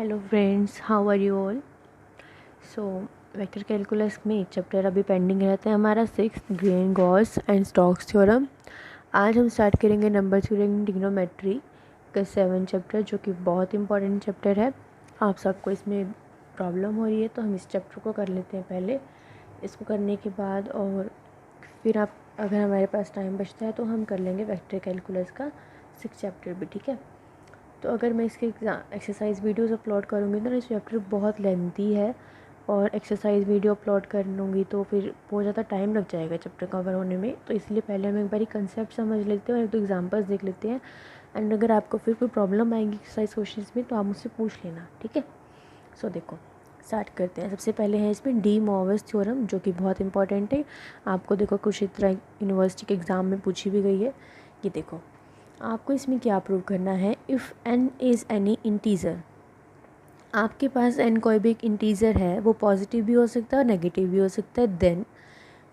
Hello friends, how are you all. So vector calculus में chapter अभी pending रहता है हमारा 6th Green Gauss and Stokes theorem. आज हम स्टार्ट करेंगे नंबर थ्योरम ट्रिग्नोमेट्री का 7 चैप्टर, जो कि बहुत इंपॉर्टेंट चैप्टर है। आप सबको इसमें प्रॉब्लम हो रही है तो हम इस चैप्टर को कर लेते हैं पहले। इसको करने के बाद और फिर आप अगर हमारे पास टाइम बचता है तो हम कर लेंगे वेक्टर कैलकुलस का 6 चैप्टर भी, ठीक है। तो अगर मैं इसके एक्सरसाइज वीडियोस अपलोड करूँगी तो इस चैप्टर बहुत लेंथी है और एक्सरसाइज वीडियो अपलोड कर लूँगी तो फिर बहुत ज़्यादा टाइम लग जाएगा चैप्टर कवर होने में। तो इसलिए पहले हम एक बार कंसेप्ट समझ लेते हैं और एक दो एग्जांपल्स देख लेते हैं। एंड अगर आपको फिर कोई प्रॉब्लम आएगी एक्सरसाइज क्वेश्चन में तो आप मुझसे पूछ लेना, ठीक है। सो देखो स्टार्ट करते हैं। सबसे पहले है इसमें डी मॉर्विस थ्योरम, जो कि बहुत इंपॉर्टेंट है। आपको देखो कुछ इस तरह यूनिवर्सिटी के एग्ज़ाम में पूछी भी गई है। ये देखो आपको इसमें क्या प्रूव करना है। If n is any integer, आपके पास n कोई भी एक इंटीज़र है, वो पॉजिटिव भी हो सकता है और नेगेटिव भी हो सकता है। Then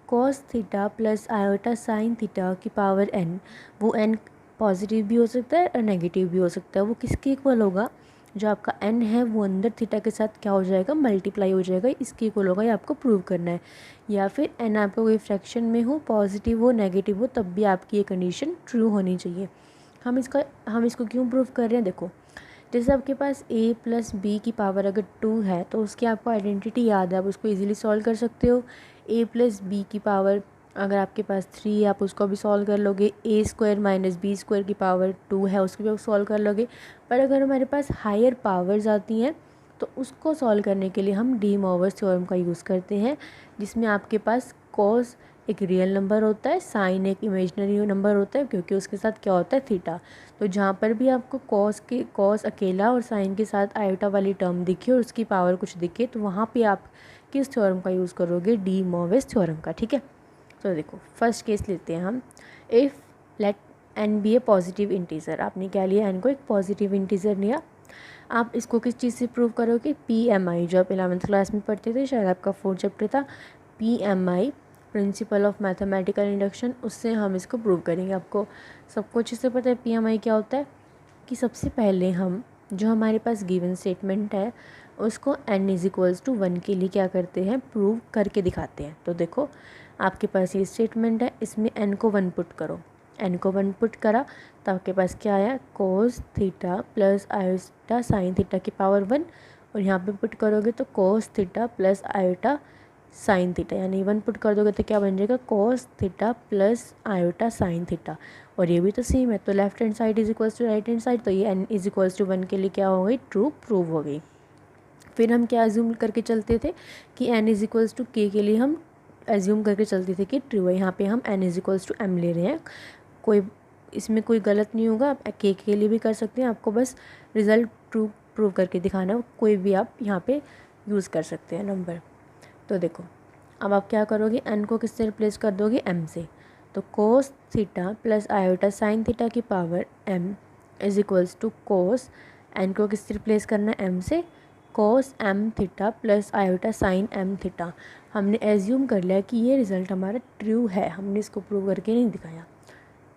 cos theta plus iota sine theta की पावर n, वो n पॉजिटिव भी हो सकता है और नेगेटिव भी हो सकता है। वो किसके इक्वल होगा? जो आपका n है वो अंदर थीटा के साथ क्या हो जाएगा, मल्टीप्लाई हो जाएगा, इसके इक्वल होगा। ये आपको प्रूव करना है। या फिर n आपको कोई फ्रैक्शन में हो, पॉजिटिव हो, नेगेटिव हो, तब भी आपकी ये कंडीशन ट्रू होनी चाहिए। हम इसको क्यों प्रूव कर रहे हैं? देखो जैसे आपके पास a प्लस बी की पावर अगर 2 है तो उसकी आपको आइडेंटिटी याद है, आप उसको इजीली सॉल्व कर सकते हो। a प्लस बी की पावर अगर आपके पास 3 है आप उसको भी सॉल्व कर लोगे। a square minus b square की पावर 2 है, उसको भी आप सॉल्व कर लोगे। पर अगर हमारे पास हायर पावर्स आती हैं तो उसको सॉल्व करने के लिए हम डी मॉर्विस थ्योरम का यूज़ करते हैं, जिसमें आपके पास कॉस एक रियल नंबर होता है, साइन एक इमेजिनरी नंबर होता है, क्योंकि उसके साथ क्या होता है, थीटा। तो जहाँ पर भी आपको कॉस अकेला और साइन के साथ आयोटा वाली टर्म दिखे और उसकी पावर कुछ दिखे तो वहाँ पे आप किस थ्योरम का यूज़ करोगे? डी मॉर्विस थ्योरम का, ठीक है। तो देखो फर्स्ट केस लेते हैं हम। If let n be a positive integer, आपने क्या लिया? एन को एक पॉजिटिव इंटीज़र लिया। आप इसको किस चीज़ से प्रूव करोगे? PMI, जो आप 11th क्लास में पढ़ते थे, शायद आपका 4th चैप्टर था, PMI principle of mathematical induction, उससे हम इसको प्रूव करेंगे। आपको सबको अच्छे से पता है PMI क्या होता है। कि सबसे पहले हम जो हमारे पास गिवन स्टेटमेंट है उसको n इज इक्वल्स टू 1 के लिए क्या करते हैं, प्रूव करके दिखाते हैं। तो देखो आपके पास ये स्टेटमेंट है, इसमें n को 1 पुट करो। n को 1 पुट करा तो आपके पास क्या आया, cos theta plus iota sine theta की पावर 1, और यहाँ पे पुट करोगे तो cos theta plus iota sine theta, यानी 1 पुट कर दोगे तो क्या बन जाएगा, cos theta plus iota sine theta. और ये भी तो सेम है, तो left hand side is equals to right hand side, तो ये n इज इक्वल्स टू 1 के लिए क्या हो गई, ट्रू प्रूव हो गई। फिर हम क्या एज्यूम करके चलते थे कि n is equals to k के लिए हम एज्यूम करके चलते थे कि ट्रू है। यहाँ पे हम n is equals to m ले रहे हैं, कोई इसमें कोई गलत नहीं होगा। आप k के लिए भी कर सकते हैं, आपको बस रिजल्ट ट्रू प्रूव करके दिखाना है, कोई भी आप यहाँ पे यूज़ कर सकते हैं नंबर। तो देखो अब आप क्या करोगे, n को किससे रिप्लेस कर दोगे, m से। तो cos theta plus iota sine theta की power m is equals to cos, n को किससे रिप्लेस करना है, m से, cos m theta plus iota sine m theta. हमने एज्यूम कर लिया कि ये रिज़ल्ट हमारा ट्रू है, हमने इसको प्रूव करके नहीं दिखाया।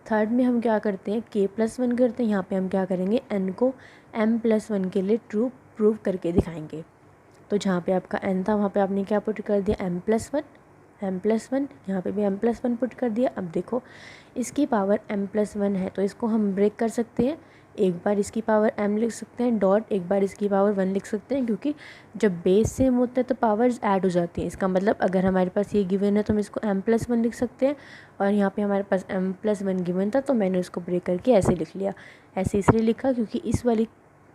थर्ड में हम क्या करते हैं, k प्लस 1 करते हैं। यहाँ पे हम क्या करेंगे, n को m प्लस 1 के लिए ट्रू प्रूव करके दिखाएंगे। तो जहाँ पे आपका n था वहाँ पे आपने क्या पुट कर दिया, m प्लस 1, यहाँ पे भी m प्लस 1 पुट कर दिया। अब देखो इसकी पावर m प्लस 1 है तो इसको हम ब्रेक कर सकते हैं, एक बार इसकी पावर m लिख सकते हैं डॉट, एक बार इसकी पावर 1 लिख सकते हैं, क्योंकि जब बेस सेम होता है तो पावर्स ऐड हो जाती हैं। इसका मतलब अगर हमारे पास ये गिवन है तो हम इसको m प्लस 1 लिख सकते हैं, और यहाँ पे हमारे पास m प्लस 1 गिवन था तो मैंने उसको ब्रेक करके ऐसे लिख लिया। ऐसे इसलिए लिखा क्योंकि इस वाली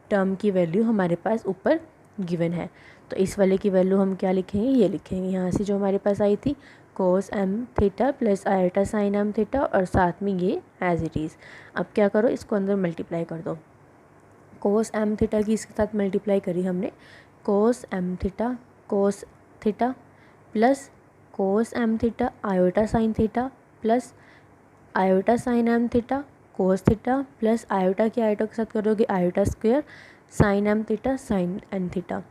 टर्म की वैल्यू हमारे पास ऊपर गिवन है, तो इस वाले की वैल्यू हम क्या लिखेंगे, ये लिखेंगे। यहाँ से जो हमारे पास आई थी कोस m theta plus iota sine m theta, और साथ में ये एज इट इज़। अब क्या करो, इसको अंदर मल्टीप्लाई कर दो। कोस m थीटा की इसके साथ मल्टीप्लाई करी हमने, कोस theta plus cos m theta iota sine theta plus iota sine m theta, कोस थीटा प्लस आयोटा की आयोटा के साथ करोगे iota square sign m theta sine n theta.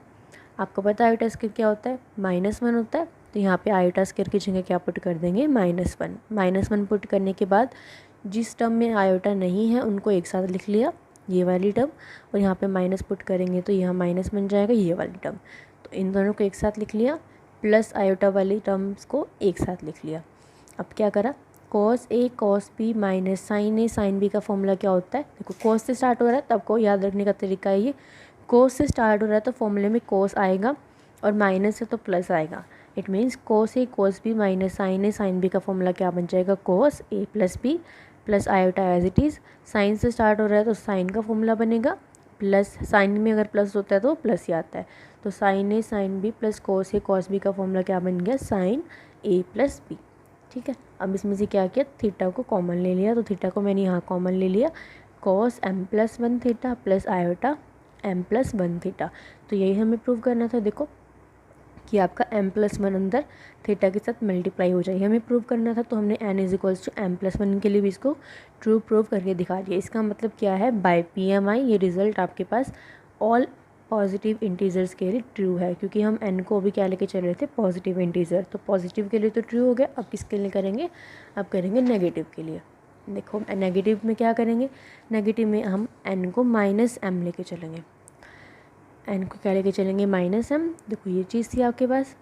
आपको पता है आयोटा स्क्वायर क्या होता है, -1 होता है, तो यहाँ पे आयोटा स्क्वायर की जगह क्या पुट कर देंगे, -1 पुट करने के बाद जिस टर्म में आयोटा नहीं है उनको एक साथ लिख लिया, ये वाली टर्म, और यहाँ पे माइनस पुट करेंगे तो यहाँ माइनस बन जाएगा ये वाली टर्म। तो इन दोनों को एक साथ लिख लिया, प्लस आयोटा वाली टर्म्स को एक साथ लिख लिया। अब क्या करा, cos A cos B minus sine A sine B का फॉर्मूला क्या होता है, देखो कॉस से स्टार्ट हो रहा है तो आपको याद रखने का तरीका है ये, कोस से स्टार्ट हो रहा है तो फॉर्मूले में कोस आएगा और माइनस है तो प्लस आएगा। It means cos A cos B minus sine A sine B का फॉर्मूला क्या बन जाएगा, cos A plus B plus iota as it is. Sine से स्टार्ट हो रहा है तो साइन का फॉर्मूला बनेगा, प्लस साइन में अगर प्लस होता है तो प्लस ही आता है, तो sign A sine B plus cos A cos B का फॉर्मूला क्या बन गया, साइन ए प्लस बी। ठीक है, अब इसमें से क्या किया, थीटा को कॉमन ले लिया, तो थीटा को मैंने यहाँ कॉमन ले लिया, cos m plus one theta plus iota m plus one theta. तो यही हमें प्रूव करना था, देखो कि आपका एम प्लस वन अंदर थीटा के साथ मल्टीप्लाई हो जाए, हमें प्रूव करना था। तो हमने n is equals to m plus one के लिए भी इसको ट्रू प्रूव करके दिखा दिया। इसका मतलब क्या है, बाय पी एम आई ये रिजल्ट आपके पास ऑल पॉजिटिव इंटीजर्स के लिए ट्रू है, क्योंकि हम एन को अभी क्या लेके चल रहे थे, पॉजिटिव इंटीजर, तो पॉजिटिव के लिए तो ट्रू हो गया। अब किसके लिए करेंगे, अब करेंगे नेगेटिव के लिए। देखो नेगेटिव में क्या करेंगे, नेगेटिव में हम एन को माइनस एम लेके चलेंगे, एन को क्या लेके चलेंगे, माइनस एम। देखो ये चीज़ थी आपके पास,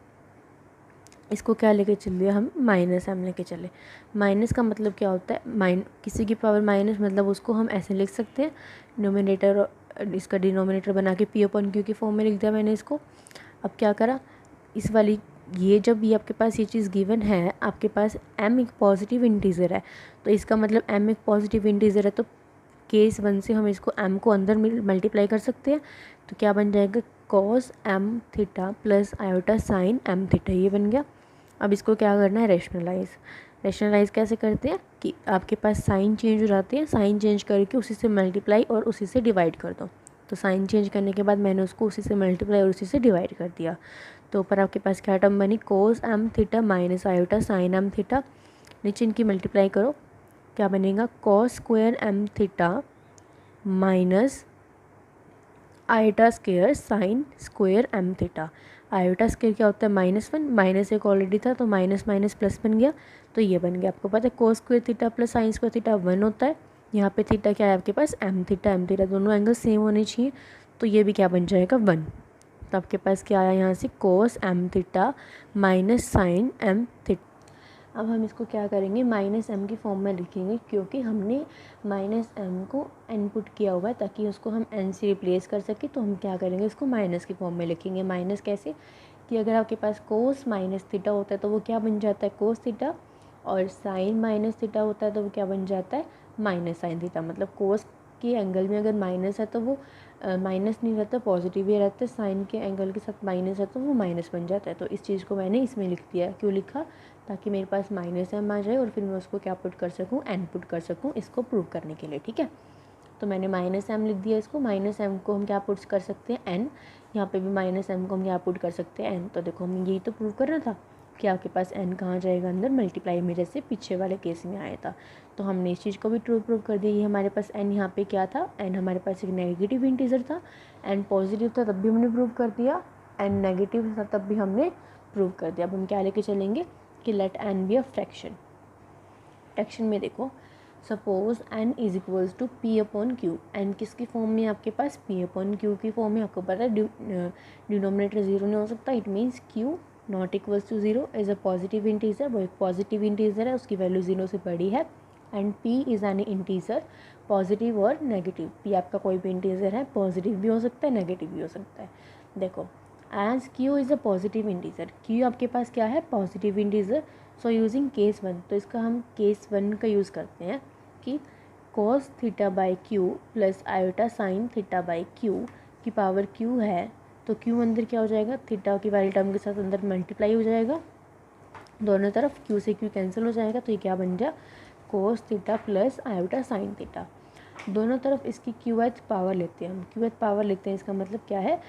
इसको क्या लेके चल दिया हम, माइनस एम लेके चले। माइनस का मतलब क्या होता है, किसी की पावर माइनस, मतलब उसको हम ऐसे लिख सकते हैं, नोमिनेटर इसका डिनोमिनेटर बना के पी अपन क्यू की फॉर्म में लिख दिया मैंने इसको। अब क्या करा, इस वाली ये जब ये आपके पास ये चीज़ गिवन है, आपके पास m एक पॉजिटिव इंटीजर है, तो इसका मतलब m एक पॉजिटिव इंटीजर है, तो केस वन से हम इसको m को अंदर मल्टीप्लाई कर सकते हैं। तो क्या बन जाएगा, cos m theta plus iota sine m theta, ये बन गया। अब इसको क्या करना है, रैशनलाइज कैसे करते हैं कि आपके पास साइन चेंज हो जाते हैं, साइन चेंज करके उसी से मल्टीप्लाई और उसी से डिवाइड कर दो। तो साइन चेंज करने के बाद मैंने उसको उसी से मल्टीप्लाई और उसी से डिवाइड कर दिया। तो ऊपर आपके पास क्या टर्म बनी, cos m theta minus iota sine m theta, नीचे इनकी मल्टीप्लाई करो, क्या बनेगा, cos square m theta minus iota square sine square m theta. Iota square क्या होता है, माइनस वन, माइनस एक ऑलरेडी था तो माइनस माइनस प्लस बन गया, तो ये बन गया। आपको पता है cos square theta plus sine square theta one होता है, यहाँ पे थीटा क्या है आपके पास, एम थीटा दोनों एंगल सेम होने चाहिए, तो ये भी क्या बन जाएगा, वन। तो आपके पास क्या आया यहाँ से, cos m theta minus sine m theta. अब हम इसको क्या करेंगे, माइनस एम की फॉर्म में लिखेंगे, क्योंकि हमने माइनस एम को एन पुट किया हुआ है, ताकि उसको हम एन से रिप्लेस कर सकें। तो हम क्या करेंगे, इसको माइनस की फॉर्म में लिखेंगे। माइनस कैसे, कि अगर आपके पास कोस माइनस थीटा होता है तो वो क्या बन जाता है, कोस थीटा, और साइन माइनस थीटा होता है तो वो क्या बन जाता है, माइनस साइन थीटा। मतलब कोस के एंगल में अगर माइनस है तो वो माइनस नहीं रहता, पॉजिटिव ही रहता है, साइन के एंगल के साथ माइनस है तो वो माइनस बन जाता है। तो इस चीज़ को मैंने इसमें लिख दिया, क्यों लिखा, ताकि मेरे पास माइनस एम आ जाए और फिर मैं उसको क्या पुट कर सकूँ, एन पुट कर सकूँ इसको प्रूव करने के लिए। ठीक है, तो मैंने माइनस एम लिख दिया इसको, माइनस एम को हम क्या पुट कर सकते हैं, एन, यहाँ पे भी माइनस एम को हम क्या पुट कर सकते हैं, एन। तो देखो हमें यही तो प्रूव करना था कि आपके पास एन कहाँ जाएगा, अंदर मल्टीप्लाई में, जैसे पीछे वाले केस में आया था। तो हमने इस चीज़ को भी ट्रू प्रूव कर दिया। ये हमारे पास एन यहाँ पे क्या था, एन हमारे पास एक नेगेटिव इंटीजर था, एन पॉजिटिव था तब भी हमने प्रूव कर दिया, एन नेगेटिव था तब भी हमने प्रूव कर दिया। अब हम क्या लेके चलेंगे कि let n be a fraction. Fraction में देखो, suppose n is equals to p upon q, n किसकी फॉर्म में आपके पास, पी अपॉन क्यू की फॉर्म में। आपको पता है डिनोमिनेटर जीरो नहीं हो सकता, it means q not equals to zero is a positive integer, वो एक पॉजिटिव इंटीजर है, उसकी वैल्यू जीरो से बड़ी है। And P is an integer, positive और नेगेटिव। पी आपका कोई भी इंटीजर है, पॉजिटिव भी हो सकता है, नेगेटिव भी हो सकता है। देखो as q is a positive integer, q आपके पास क्या है, positive integer. So using case one, तो इसका हम केस वन का यूज़ करते हैं कि cos theta by Q plus iota sine theta by Q की पावर क्यू है, तो क्यू अंदर क्या हो जाएगा, थीटा की वाली टर्म के साथ अंदर मल्टीप्लाई हो जाएगा, दोनों तरफ क्यू से क्यू कैंसिल हो जाएगा, तो ये क्या बन गया, कोस theta plus iota sine theta. दोनों तरफ इसकी क्यूएथ पावर लेते हैं हम, क्यूएथ पावर लेते हैं, इसका मतलब क्या है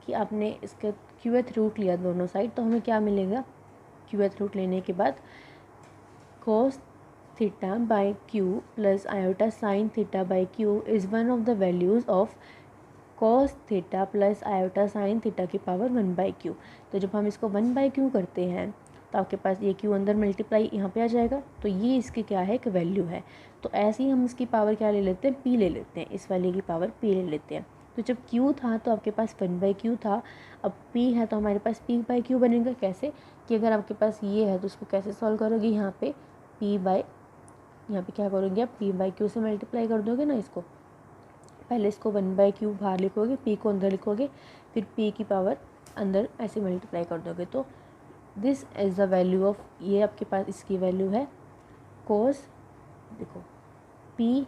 कि आपने इसका क्यूएथ रूट लिया दोनों साइड, तो हमें क्या मिलेगा, क्यूएथ रूट लेने के बाद cos theta by Q plus iota sine theta by Q is one of the values of cos theta plus iota sine theta की पावर वन बाई क्यू। तो जब हम इसको वन बाई क्यू करते हैं तो तो आपके पास ये क्यू अंदर मल्टीप्लाई यहाँ पे आ जाएगा, तो ये इसकी क्या है, एक वैल्यू है। तो ऐसे ही हम इसकी पावर क्या ले लेते हैं, पी ले लेते हैं, इस वाले की पावर पी ले लेते हैं। तो जब क्यू था तो आपके पास 1/q था, अब पी है तो हमारे पास p/q बनेगा। कैसे कि अगर आपके पास ये है तो उसको कैसे सॉल्व करोगे, यहाँ पे यहाँ पे क्या करोगे आप, p/q से मल्टीप्लाई कर दोगे ना इसको। पहले इसको 1/q बाहर लिखोगे, p को अंदर लिखोगे, फिर p की पावर अंदर ऐसे मल्टीप्लाई कर दोगे। तो this is the value of, ये आपके पास इसकी वैल्यू है कोस, देखो p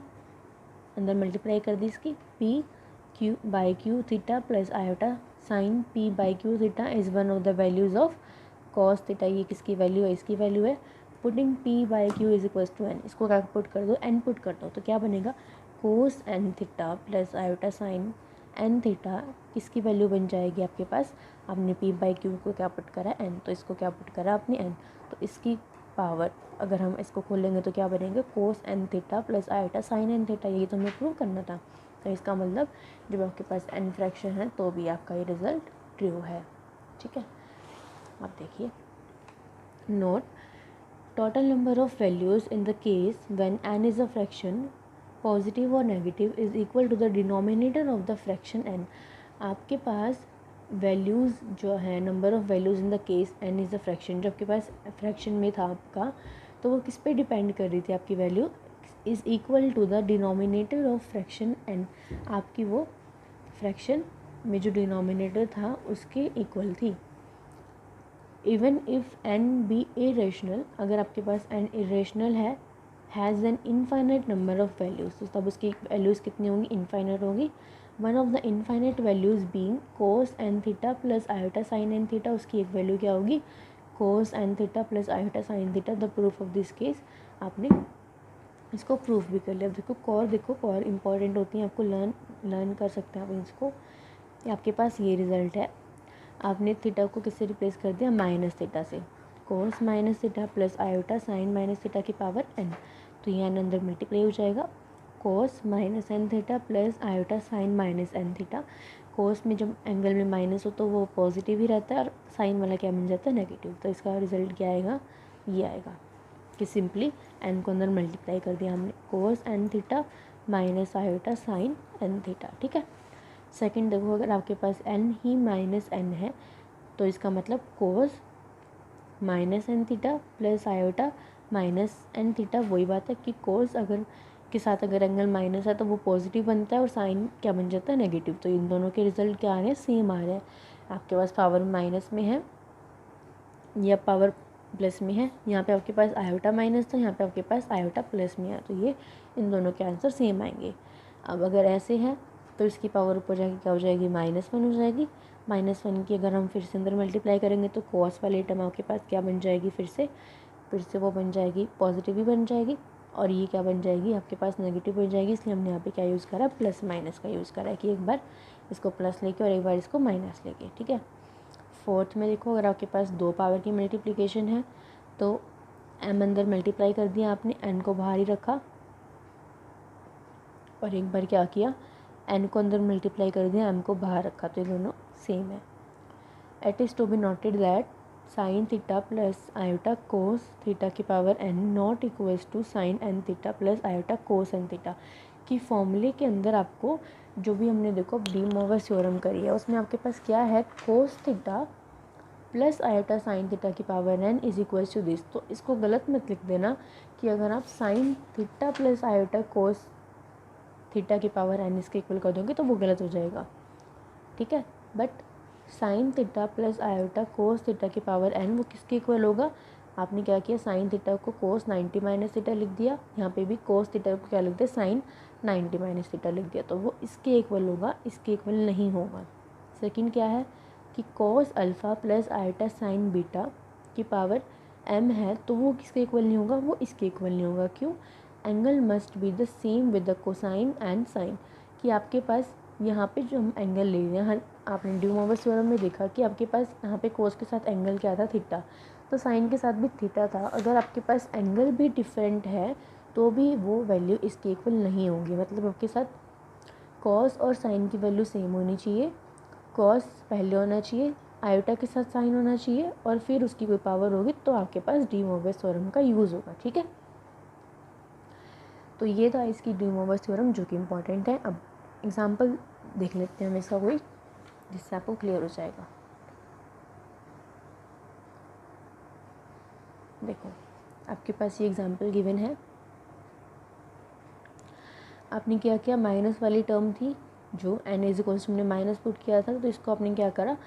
अंदर मल्टीप्लाई कर दी इसकी, p/q theta plus iota sine p/q theta is one of the values of cos theta. ये किसकी वैल्यू है, इसकी वैल्यू है। Putting p/q is equals to n, इसको क्या पुट कर दो, n पुट कर दो, तो क्या बनेगा, कोस n theta plus iota sine n theta, किसकी वैल्यू बन जाएगी आपके पास, आपने p/q को क्या पुट करा n, तो इसको क्या पुट करा आपने n, तो इसकी पावर अगर हम इसको खोलेंगे तो क्या बनेंगे, कोस n theta plus iota sine n theta. ये तो हमें प्रूव करना था। तो इसका मतलब जब आपके पास n फ्रैक्शन है तो भी आपका ये रिजल्ट ट्रू है। ठीक है, अब देखिए note, total number of values in the case when n is a fraction positive or negative is equal to the denominator of the fraction n। आपके पास वैल्यूज़ जो है, number of values in the case n is a fraction, जो आपके पास fraction में था आपका, तो वो किस पे डिपेंड कर रही थी, आपकी value is equal to the denominator of fraction n। आपकी वो फ्रैक्शन में जो डिनोमिनेटर था उसके इक्वल थी। Even if n be irrational, अगर आपके पास n इरेशनल है, has an infinite number of values, तो तब उसकी वैल्यूज़ कितनी होंगी, इनफाइनाइट होगी। One of the infinite values being cos n theta plus iota sine n theta, उसकी एक वैल्यू क्या होगी, cos n theta plus iota sine theta. The proof of this case, आपने इसको प्रूफ भी कर लिया। अब देखो कॉर इंपॉर्टेंट होती हैं, आपको लर्न कर सकते हैं आप इसको। आपके पास ये रिज़ल्ट है, आपने थीटा को किससे रिप्लेस कर दिया, माइनस थीटा से, cos minus theta plus iota sine minus theta की पावर n, तो ये n अंदर मल्टीप्लाई हो जाएगा, cos minus n theta plus iota sine minus n theta. Cos में जब एंगल में माइनस हो तो वो पॉजिटिव ही रहता है, और साइन वाला क्या बन जाता है, नेगेटिव। तो इसका रिजल्ट क्या आएगा, ये आएगा कि सिंपली n को अंदर मल्टीप्लाई कर दिया हमने, कोस n theta minus iota sine n theta. ठीक है, सेकंड देखो, अगर आपके पास n ही माइनस n है तो इसका मतलब कोस minus n theta plus iota minus n theta. वही बात है कि कोस अगर के साथ अगर एंगल माइनस है तो वो पॉजिटिव बनता है और साइन क्या बन जाता है, नेगेटिव। तो इन दोनों के रिजल्ट क्या आ रहे हैं, सेम आ रहे हैं। आपके पास पावर माइनस में है या पावर प्लस में है, यहाँ पे आपके पास आयोटा माइनस था, यहाँ पे आपके पास आयोटा प्लस में है, तो ये इन दोनों के आंसर सेम आएंगे। अब अगर ऐसे है तो इसकी पावर ऊपर जाके क्या हो जाएगी, -1 हो जाएगी। -1 की अगर हम फिर से अंदर मल्टीप्लाई करेंगे तो कॉस वाली टर्म आपके पास क्या बन जाएगी, फिर से वो बन जाएगी, पॉजिटिव ही बन जाएगी, और ये क्या बन जाएगी, आपके पास नेगेटिव बन जाएगी। इसलिए हमने यहाँ पे क्या यूज़ करा, प्लस माइनस का यूज़ करा है कि एक बार इसको प्लस लेके और एक बार इसको माइनस लेके। ठीक है, फोर्थ में देखो, अगर आपके पास 2 पावर की मल्टीप्लिकेशन है तो m अंदर मल्टीप्लाई कर दिया आपने, n को बाहर ही रखा, और एक बार क्या किया, n को अंदर मल्टीप्लाई कर दिया, m को बाहर रखा, तो ये दोनों सेम है। It is to be noted that sine theta plus iota cos theta की power n not equals to sine n theta plus iota cos n theta. कि फॉर्मूले के अंदर आपको जो भी हमने देखो डी मोवर थ्योरम करी है, उसमें आपके पास क्या है, cos theta plus iota sine theta की power n is equals to this. तो इसको गलत मत लिख देना कि अगर आप sine theta plus iota cos theta की पावर n इसके इक्वल कर दोगे तो वो गलत हो जाएगा। ठीक है, but sine theta plus iota cos theta की पावर n वो किसके इक्वल होगा, आपने क्या किया, साइन थीटा को कोस 90 माइनस थीटा लिख दिया, यहाँ पे भी कोस थीटा को क्या लिख दिया, साइन 90 माइनस थीटा लिख दिया, तो वो इसके इक्वल होगा, इसके इक्वल नहीं होगा। सेकंड क्या है कि cos alpha plus iota sine beta की पावर m है, तो वो किसके इक्वल नहीं होगा, वो इसके इक्वल नहीं होगा। क्यों, angle must be the same with the cosine and sine. कि आपके पास यहाँ पे जो हम एंगल ले रहे हैं, आपने डी मोवर थ्योरम में देखा कि आपके पास यहाँ पे कोस के साथ एंगल क्या था, थीटा, तो साइन के साथ भी थीटा था। अगर आपके पास एंगल भी डिफरेंट है तो भी वो वैल्यू इसके इक्वल नहीं होगी। मतलब आपके साथ कॉस और साइन की वैल्यू सेम होनी चाहिए, कॉस पहले होना चाहिए, आयोटा के साथ साइन होना चाहिए और फिर उसकी कोई पावर होगी तो आपके पास डी मोरस थ्योरम का यूज़ होगा, ठीक है। तो ये था इसकी डी मोरस थ्योरम जो कि इम्पॉर्टेंट है। अब एग्जाम्पल देख लेते हैं हम इसका कोई, जिससे आपको क्लियर हो जाएगा। देखो आपके पास ये एग्जाम्पल गिवन है। आपने क्या किया, माइनस वाली टर्म थी जो एन इज इक्वल्स हमने माइनस पुट किया था, तो इसको आपने क्या करा,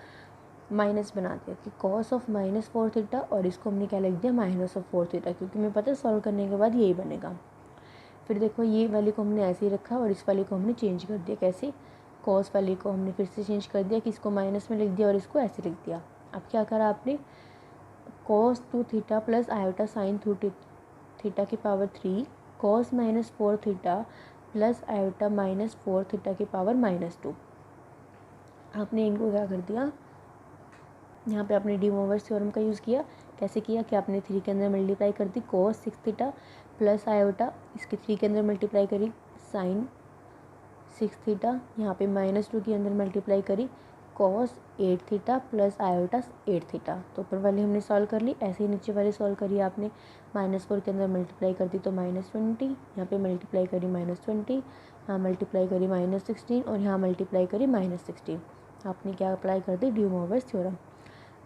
माइनस बना दिया कि कॉस ऑफ माइनस 4 थीटा, और इसको हमने क्या लिख दिया, माइनस ऑफ 4 थीटा, क्योंकि हमें पता है सॉल्व करने के बाद यही बनेगा। फिर देखो ये वाली को हमने ऐसे ही रखा और इस वाली को हमने चेंज कर दिया। कैसे, कॉस वाली को हमने फिर से चेंज कर दिया कि इसको माइनस में लिख दिया और इसको ऐसे लिख दिया। अब क्या करा आपने, cos 2 theta plus iota sine 2 theta की power 3 cos minus 4 theta plus iota minus 4 theta की पावर -2। आपने इनको क्या कर दिया, यहाँ पे आपने डी मोरस थ्योरम का यूज़ किया। कैसे किया कि आपने 3 के अंदर मल्टीप्लाई कर दी कॉस 6 थीटा प्लस आयोटा, इसके 3 के अंदर मल्टीप्लाई करी साइन 6 थीटा, यहाँ पे -2 के अंदर मल्टीप्लाई करी cos 8 theta plus iota 8 theta. तो ऊपर वाली हमने सॉल्व कर ली। ऐसे ही नीचे वाली सॉल्व करी आपने, -4 के अंदर मल्टीप्लाई कर दी तो -20, यहाँ पे मल्टीप्लाई करी -20, यहाँ मल्टीप्लाई करी -16 और यहाँ मल्टीप्लाई करी -16। आपने क्या अप्लाई कर दी, डी मोरस थ्योरम।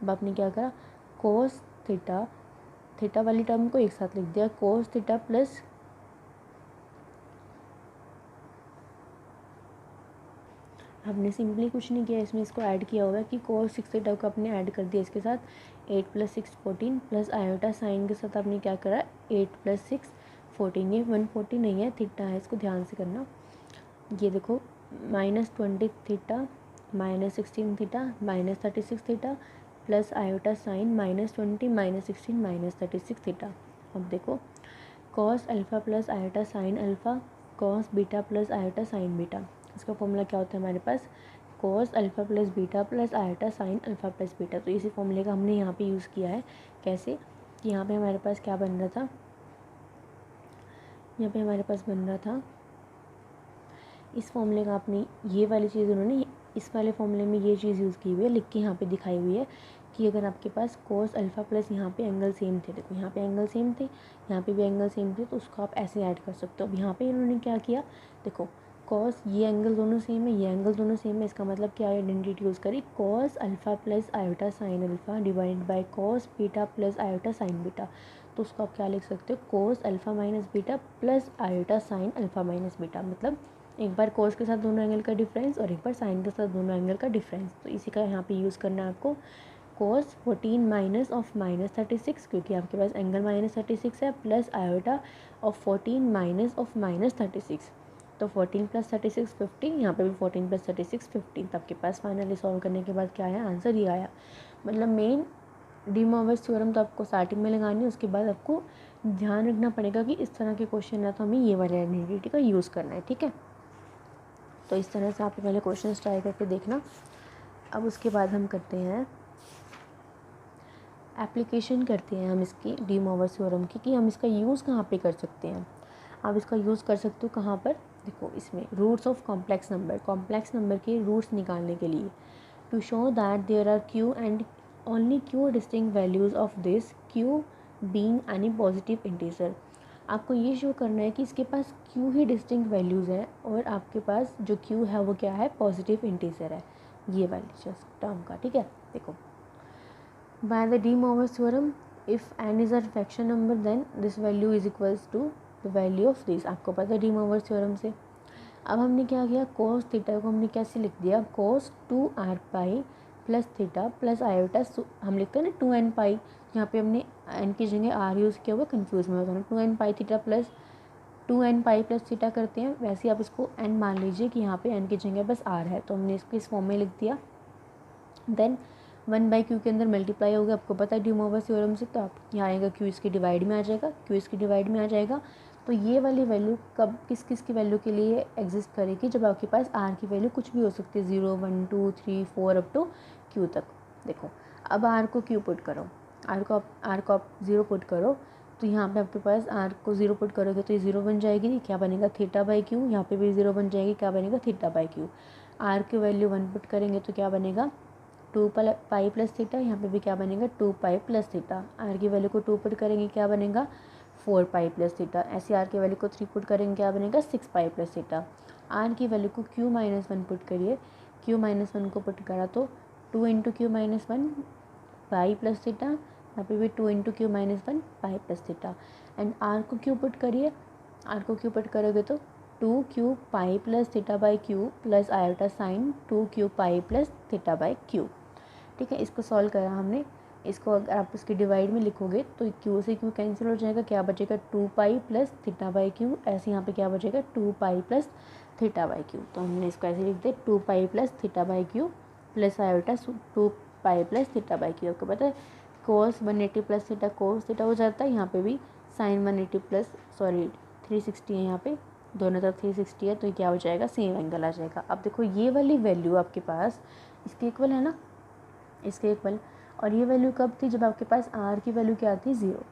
अब आपने क्या करा, कोस थीटा, थीटा वाली टर्म को एक साथ लिख दिया, कोस थीटा प्लस हमने सिंपली कुछ नहीं किया, इसमें इसको ऐड किया हुआ है कि कोस 6 थीटा को आपने ऐड कर दिया इसके साथ, 8 + 6 14 प्लस आयोटा साइन के साथ आपने क्या करा, 8 + 6 14। ये 140 नहीं है, थीटा है, इसको ध्यान से करना। ये देखो -20 theta -16 theta -36 theta plus iota sine -20 -16 -36 theta. अब देखो cos alpha plus iota sine alpha cos beta plus iota sine beta. इसका फॉर्मूला क्या होता है हमारे पास, cos alpha plus beta plus iota sine alpha plus beta. तो इसी फॉर्मूले का हमने यहाँ पे यूज़ किया है। कैसे कि यहाँ पे हमारे पास क्या बन रहा था, यहाँ पे हमारे पास बन रहा था इस फॉर्मूले का, आपने ये वाली चीज़ उन्होंने इस वाले फॉर्मूले में ये चीज़ यूज़ की हुई है, लिख के यहाँ पे दिखाई हुई है कि अगर आपके पास कोस अल्फ़ा प्लस यहाँ पे एंगल सेम थे, देखो यहाँ पे एंगल सेम थे, यहाँ पे भी एंगल सेम थे, तो उसको आप ऐसे ऐड कर सकते हो। अब यहाँ पे इन्होंने क्या किया, देखो कॉस ये एंगल दोनों सेम है, ये एंगल दोनों सेम है, इसका मतलब क्या आइडेंटिटी यूज़ करी, cos alpha plus iota sine alpha divided by cos beta plus iota sine beta. तो उसको आप क्या लिख सकते हो, cos alpha minus beta plus iota sine alpha minus beta. मतलब एक बार कोस के साथ दोनों एंगल का डिफरेंस और एक बार साइन के साथ दोनों एंगल का डिफरेंस। तो इसी का यहाँ पे यूज़ करना है आपको, कोस 14 माइनस ऑफ -36, क्योंकि आपके पास एंगल -36 है, plus iota of 14 minus of -36। तो 14 + 36 50, यहाँ पे भी 14 + 36 15। तो आपके पास फाइनली सॉल्व करने के बाद क्या आया, आंसर ये आया। मतलब मेन डी मोरस थ्योरम तो आपको स्टार्टिंग में लगानी है, उसके बाद आपको ध्यान रखना पड़ेगा कि इस तरह के क्वेश्चन है तो हमें ये वाले आइडेंटिटी का यूज़ करना है, ठीक है। तो इस तरह से आप पहले क्वेश्चन ट्राई करके देखना। अब उसके बाद हम करते हैं एप्लीकेशन करते हैं हम इसकी डी मोरस थ्योरम की, कि हम इसका यूज़ कहाँ पे कर सकते हैं। आप इसका यूज़ कर सकते हो कहाँ पर, देखो इसमें रूट्स ऑफ कॉम्प्लेक्स नंबर के रूट्स निकालने के लिए, to show that there are q and only q distinct values of this q being any positive integer. आपको ये शो करना है कि इसके पास क्यू ही डिस्टिंक्ट वैल्यूज़ हैं और आपके पास जो क्यू है वो क्या है, पॉजिटिव इंटीजर है, ये वाली टर्म का, ठीक है। देखो by the de Moivre's theorem if n is a fraction number then this value is equals to the value of this. आपको पता है डी मोरस थ्योरम से। अब हमने क्या किया, कोस थीटा को हमने कैसे लिख दिया, कोस 2r पाई प्लस थीटा प्लस आयोटा, हम लिखते हैं ना 2n पाई, यहाँ पे हमने n की जगह r यूज़ किया हुआ, कन्फ्यूज़ में होता है ना, 2n pi theta plus 2n pi plus theta करते हैं, वैसे ही आप इसको n मान लीजिए कि यहाँ पे n की जगह बस r है, तो हमने इसको इस फॉर्म में लिख दिया। देन 1/q के अंदर मल्टीप्लाई होगा, आपको पता है डी मोरस थ्योरम से, तो आप यहाँ आएगा q इसकी डिवाइड में आ जाएगा, q इसकी डिवाइड में आ जाएगा। तो ये वाली वैल्यू कब किस किस की वैल्यू के लिए एग्जिस्ट करेगी, जब आपके पास r की वैल्यू कुछ भी हो सकती है, 0 1 2 3 4 अप टू q तक। देखो अब r को q पुट करो, r को आप 0 पुट करो, तो यहाँ पे आपके पास r को 0 पुट करोगे तो ये 0 बन जाएगी, क्या बनेगा θ/q, यहाँ पे भी 0 बन जाएगी, क्या बनेगा θ/q। r की वैल्यू 1 पुट करेंगे तो क्या बनेगा टू पाई प्लस थीटा, यहाँ पे भी क्या बनेगा 2 पाई प्लस थीटा। आर की वैल्यू को 2 पुट करेंगे क्या बनेगा 4 पाई प्लस थीटा। ऐसे आर की वैल्यू को 3 पुट करेंगे क्या बनेगा 6 पाई प्लस थीटा। आर की वैल्यू को क्यू माइनस 1 पुट करिए, क्यू माइनस 1 को पुट करा तो 2 इंटू क्यू माइनस 1 पाई प्लस थीटा, यहाँ पे भी 2 into q minus 1 pi plus theta. And are को क्यू पुट करिए, आर को क्यू पुट करोगे तो 2 Q pi plus theta by Q plus iota sine 2 Q pi plus theta by Q. ठीक है, इसको सॉल्व करा हमने। इसको अगर आप इसके डिवाइड में लिखोगे तो क्यू से क्यू कैंसिल हो जाएगा, क्या बचेगा 2 पाई प्लस थीटा बाई क्यू। ऐसे यहाँ पे क्या बचेगा 2 पाई प्लस थीटा बाई क्यू। तो हमने इसको ऐसे लिख दिया 2 पाई plus theta by Q plus iota 2 pi plus theta by Q. आपको पता है कोस 180 प्लस थीटा कोस थीटा हो जाता है, यहाँ पे भी साइन 180 प्लस 360 है, यहाँ पे दोनों तरफ 360 है, तो ये क्या हो जाएगा सेम एंगल आ जाएगा। अब देखो ये वाली वैल्यू आपके पास इसके इक्वल है ना, इसके इक्वल। और ये वैल्यू कब थी जब आपके पास आर की वैल्यू क्या थी 0,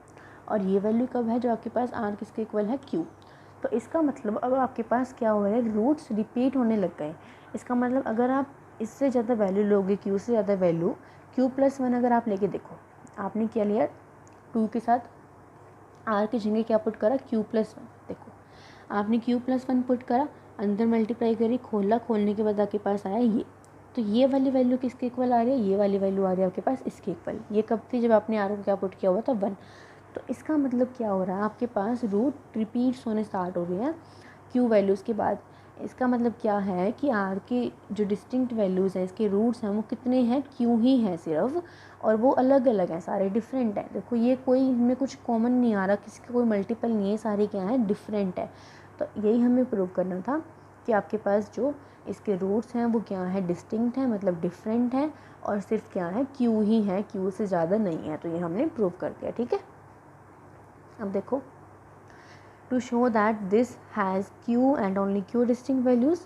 और ये वैल्यू कब है जब आपके पास आर किसके इक्वल है क्यू। तो इसका मतलब अब आपके पास क्या हो रहा है रूट्स रिपीट होने लग गए। इसका मतलब अगर आप इससे ज़्यादा वैल्यू लोगे, क्यू से ज़्यादा वैल्यू क्यू प्लस 1 अगर आप लेके देखो, आपने क्या लिया 2 के साथ आर की जगह क्या पुट करा क्यू प्लस 1। देखो आपने क्यू प्लस 1 पुट करा, अंदर मल्टीप्लाई करी, खोला, खोलने के बाद आपके पास आया ये। तो ये वाली वैल्यू किसके इक्वल आ रही है, ये वाली वैल्यू आ रही है आपके पास इसके इक्वल। ये कब थी जब आपने आर को क्या पुट किया हुआ था 1। तो इसका मतलब क्या हो रहा है आपके पास रूट रिपीट्स होने स्टार्ट हो गए हैं क्यू वैल्यूज़ के बाद। इसका मतलब क्या है कि आर के जो डिस्टिंक्ट वैल्यूज़ हैं, इसके रूट्स हैं वो कितने हैं क्यू ही हैं सिर्फ, और वो अलग अलग हैं, सारे डिफरेंट हैं। देखो ये कोई इनमें कुछ कॉमन नहीं आ रहा, किसी का कोई मल्टीपल नहीं है, सारे क्या हैं डिफरेंट है। तो यही हमें प्रूव करना था कि आपके पास जो इसके रूट्स हैं वो क्या है डिस्टिंक्ट हैं, मतलब डिफरेंट हैं, और सिर्फ क्या है क्यू ही है, क्यू से ज़्यादा नहीं है। तो ये हमने प्रूव कर दिया। ठीक है, अब देखो to show that this has q and only q distinct values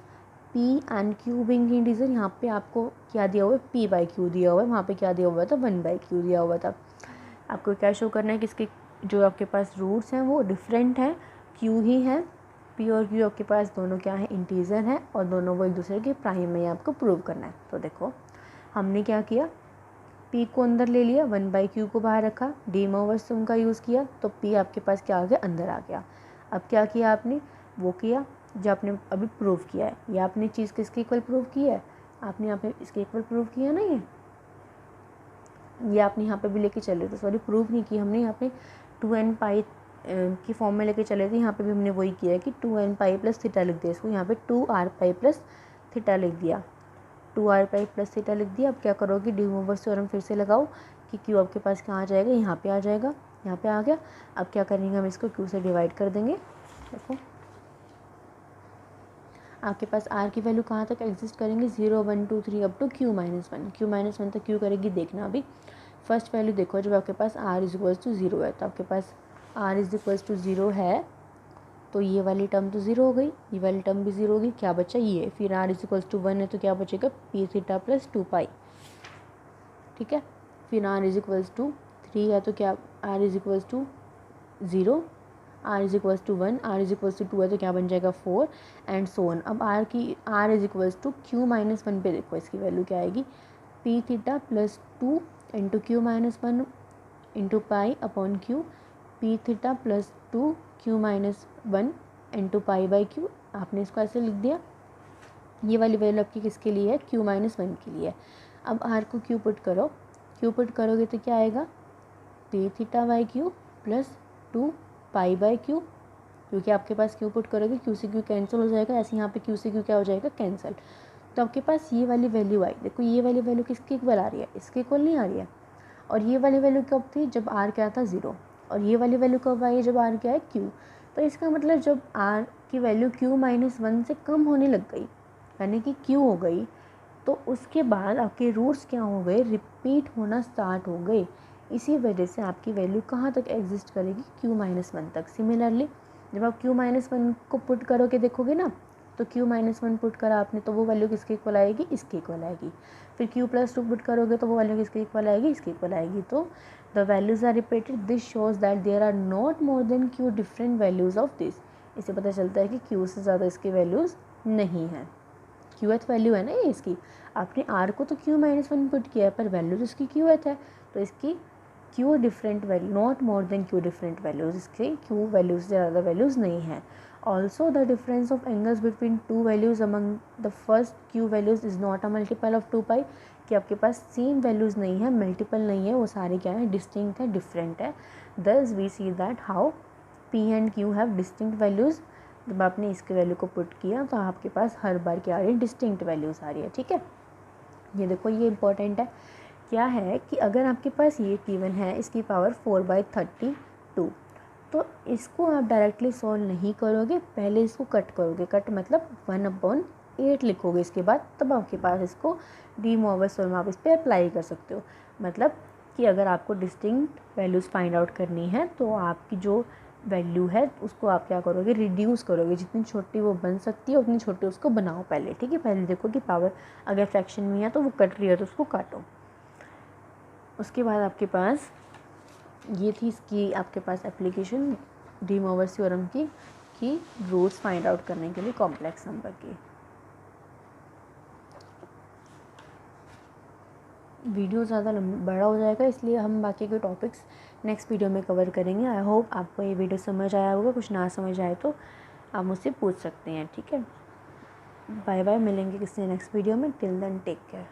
p and q being integer. यहाँ पे आपको क्या दिया हुआ है p बाई क्यू दिया हुआ है, वहाँ पे क्या दिया हुआ था 1 बाई क्यू दिया हुआ था। आपको क्या शो करना है कि इसके जो आपके पास रूट्स हैं वो डिफरेंट हैं, q ही है, p और q आपके पास दोनों क्या है इंटीजर हैं, और दोनों वो एक दूसरे के प्राइम में आपको प्रूव करना है। तो देखो हमने क्या किया, p को अंदर ले लिया, 1 बाई क्यू को बाहर रखा, डीमोवर्स का यूज़ किया, तो p आपके पास क्या आ गया अंदर आ गया। अब क्या किया आपने, वो किया जो आपने अभी प्रूव किया है। ये आपने चीज़ किसके इक्वल प्रूव की है, आपने यहाँ पे इसके इक्वल प्रूव किया ना, ये आपने यहाँ पे भी लेके चले थे, सॉरी प्रूव नहीं की हमने, यहाँ पे 2n पाई की फॉर्म में लेके चले थे। यहाँ पे भी हमने वही किया है कि 2n पाई प्लस थीटा लिख दिया, इसको यहाँ पे 2r पाई प्लस थीटा लिख दिया, 2r पाई प्लस थीटा लिख दिया। अब क्या करोगे डीमोवर्स थ्योरम फिर से लगाओ कि क्यू आपके पास कहाँ आ जाएगा, यहाँ पे आ जाएगा, यहाँ पे आ गया। अब क्या करेंगे हम इसको क्यू से डिवाइड कर देंगे। देखो आपके पास आर की वैल्यू कहाँ तक एग्जिस्ट करेंगे 0 1 2 3 up to q minus 1, q minus 1 तक क्यू करेगी। देखना अभी फर्स्ट वैल्यू देखो, जब आपके पास आर इज इक्वल्स टू 0 है, तो आपके पास आर इज इक्वल्स टू 0 है, तो ये वाली टर्म तो 0 हो गई, ये वाली टर्म भी 0 हो गई, क्या बचा ये। फिर आर इज इक्वल्स टू 1 है तो क्या बचेगा पी थीटा प्लस 2 पाई। ठीक है, फिर आर इज इक्वल्स टू 3 है तो क्या r is equals to 0, r is equals to 1, r is equals to 2 है तो क्या बन जाएगा 4 एंड सो ऑन। अब r is equals to q minus 1 पे देखो इसकी वैल्यू क्या आएगी, p theta plus 2 into q minus 1 into pi upon q, p theta plus 2 q minus 1 into pi by q. आपने इसको ऐसे लिख दिया। ये वाली वैल्यू आपकी किसके लिए है क्यू माइनस 1 के लिए। अब आर को क्यू पुट करो, क्यू पुट करोगे तो क्या आएगा P theta by Q plus 2 pi by Q, क्योंकि आपके पास क्यू पुट करोगे क्यू से क्यू कैंसिल हो जाएगा, ऐसे यहाँ पे क्यू से क्यू क्या हो जाएगा कैंसिल। तो आपके पास ये वाली वैल्यू आई। देखो ये वाली वैल्यू किसके इक्वल आ रही है, इसके इक्वल नहीं आ रही है। और ये वाली वैल्यू कब थी जब आर क्या था 0, और ये वाली वैल्यू कब आई जब आर क्या है क्यू। तो इसका मतलब जब आर की वैल्यू क्यू माइनस 1 से कम होने लग गई, यानी कि क्यू हो गई, तो उसके बाद आपके रूट्स क्या हो गए रिपीट होना स्टार्ट हो गए। इसी वजह से आपकी वैल्यू कहाँ तक एग्जिस्ट करेगी क्यू माइनस 1 तक। सिमिलरली जब आप क्यू माइनस 1 को पुट करोगे देखोगे ना, तो क्यू माइनस 1 पुट करा आपने तो वो वैल्यू किसके इक्वल आएगी, इसके इक्वल आएगी। फिर क्यू प्लस 2 पुट करोगे तो वो वैल्यू किसके इक्वल आएगी, इसके इक्वल आएगी। तो the values are repeated, this shows that there are not more than q different values of this. इससे पता चलता है कि क्यू से ज़्यादा इसकी वैल्यूज़ नहीं हैं। क्यूएथ वैल्यू है ना ये इसकी, आपने आर को तो Q-1 पुट किया है पर वैल्यू तो इसकी क्यूएथ है, तो इसकी q different value not more than q different values, इसके क्यू वैल्यूज़ से ज़्यादा वैल्यूज़ नहीं है। Also the difference of angles between two values among the first q values is not a multiple of 2π, कि आपके पास सेम वैल्यूज़ नहीं है, multiple नहीं है, वो सारे क्या है, डिस्टिंक्ट है, डिफरेंट है। Thus we see that how P and Q have distinct values. जब आपने इसके वैल्यू को पुट किया तो आपके पास हर बार क्या आ रही है, डिस्टिंक्ट वैल्यूज़ आ रही है। ठीक है, ये देखो ये इंपॉर्टेंट है, क्या है कि अगर आपके पास ये गिवन है इसकी पावर 4/32, तो इसको आप डायरेक्टली सॉल्व नहीं करोगे, पहले इसको कट करोगे, कट मतलब 1/8 लिखोगे इसके बाद, तब आपके पास इसको डी मोवर्स फॉर्म आप इस पर अप्लाई कर सकते हो। मतलब कि अगर आपको डिस्टिंक्ट वैल्यूज़ फाइंड आउट करनी है तो आपकी जो वैल्यू है उसको आप क्या करोगे, रिड्यूस करोगे, जितनी छोटी वो बन सकती है उतनी छोटी उसको बनाओ पहले। ठीक है, पहले देखो कि पावर अगर फ्रैक्शन में है तो वो कट रही है तो उसको काटो। उसके बाद आपके पास ये थी इसकी आपके पास एप्लीकेशन डी मोवर्स थ्योरम की रूट्स फाइंड आउट करने के लिए कॉम्प्लेक्स नंबर की। वीडियो ज़्यादा बड़ा हो जाएगा, इसलिए हम बाकी के टॉपिक्स नेक्स्ट वीडियो में कवर करेंगे। आई होप आपको ये वीडियो समझ आया होगा, कुछ ना समझ आए तो आप मुझसे पूछ सकते हैं। ठीक है, बाय बाय, मिलेंगे किसी नेक्स्ट वीडियो में। Till then take care.